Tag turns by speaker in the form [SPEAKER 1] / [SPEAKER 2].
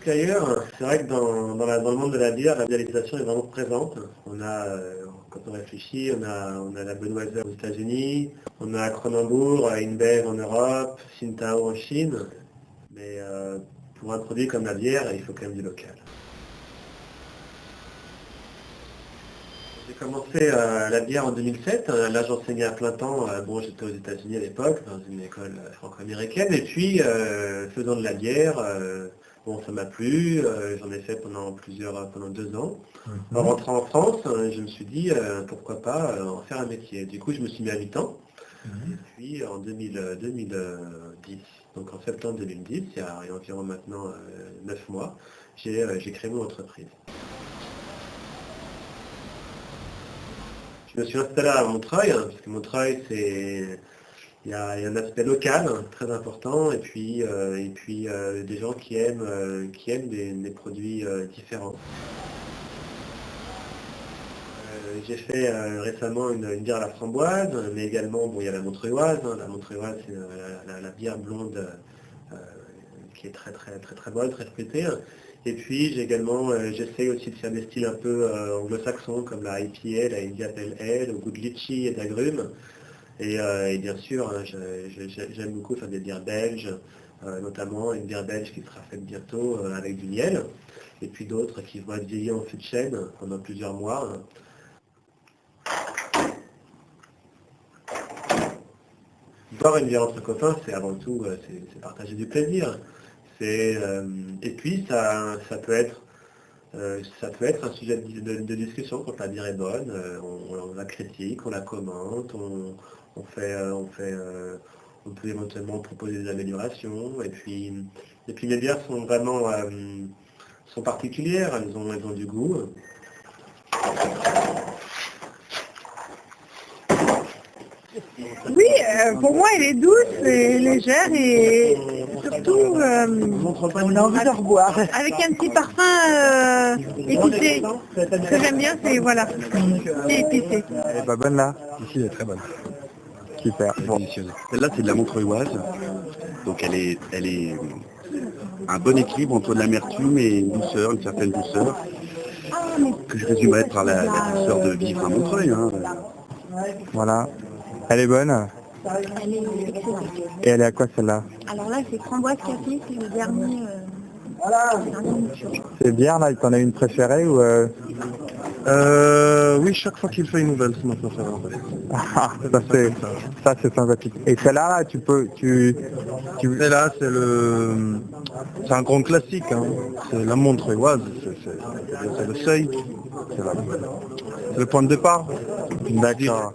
[SPEAKER 1] qu'ailleurs. C'est vrai que dans le monde de la bière, la biérisation est vraiment présente. On a, quand on réfléchit, on a la Budweiser aux États-Unis, on a Kronenbourg, InBev en Europe, Tsingtao en Chine. Mais pour un produit comme la bière, il faut quand même du local. J'ai commencé la bière en 2007. Là, j'enseignais à plein temps. Bon, j'étais aux États-Unis à l'époque, dans une école franco-américaine. Et puis, faisant de la bière, bon, ça m'a plu. J'en ai fait pendant 2 ans. En rentrant en France, je me suis dit, pourquoi pas en faire un métier. Du coup, je me suis mis à mi-temps. Et puis, en 2010, donc en septembre 2010, il y a environ maintenant 9 mois, j'ai créé mon entreprise. Je me suis installé à Montreuil, parce que Montreuil, il y a un aspect local très important, et puis des gens qui aiment des produits différents. J'ai fait récemment une bière à la framboise, mais également, bon, il y a la montreuilloise. La montreuilloise, c'est la bière blonde qui est très très très très bonne, très fruitée. Et puis j'essaye aussi de faire des styles un peu anglo-saxons comme la IPA, la India Pale Ale, au goût de litchi et d'agrumes. Et bien sûr, hein, j'aime beaucoup faire des bières belges, notamment une bière belge qui sera faite bientôt avec du miel, et puis d'autres qui vont être vieillies en fût de chêne pendant plusieurs mois. Boire une bière entre copains, c'est avant tout c'est partager du plaisir. Et puis ça peut être un sujet de discussion quand la bière est bonne. On la critique, on la commente, on peut éventuellement proposer des améliorations. Et puis les bières sont vraiment sont particulières, elles ont du goût.
[SPEAKER 2] Oui, pour moi, elle est douce et légère et surtout on a envie de reboire. Avec un petit parfum épicé. Ce que j'aime bien, c'est voilà, c'est épicé.
[SPEAKER 3] Elle est pas bonne là? Ici, elle est très bonne. Super. Bon.
[SPEAKER 4] Celle-là, c'est de la montreuilloise. Donc elle est un bon équilibre entre l'amertume et une douceur, une certaine douceur, que je résumerais par la douceur de vivre à Montreuil. Hein.
[SPEAKER 3] Voilà. Elle est bonne?
[SPEAKER 2] Elle est excellente.
[SPEAKER 3] Et elle est à quoi celle-là?
[SPEAKER 2] Alors là, c'est framboise café, c'est le dernier mouture.
[SPEAKER 3] Ces bières là, t'en as une préférée ou
[SPEAKER 1] Oui, chaque fois qu'il fait une nouvelle, c'est ma préférée.
[SPEAKER 3] Ah, ça c'est sympathique. Et celle-là, là,
[SPEAKER 1] Et là, c'est un grand classique. Hein. C'est la montreuilloise, c'est le seuil, c'est le point de départ.
[SPEAKER 3] D'accord.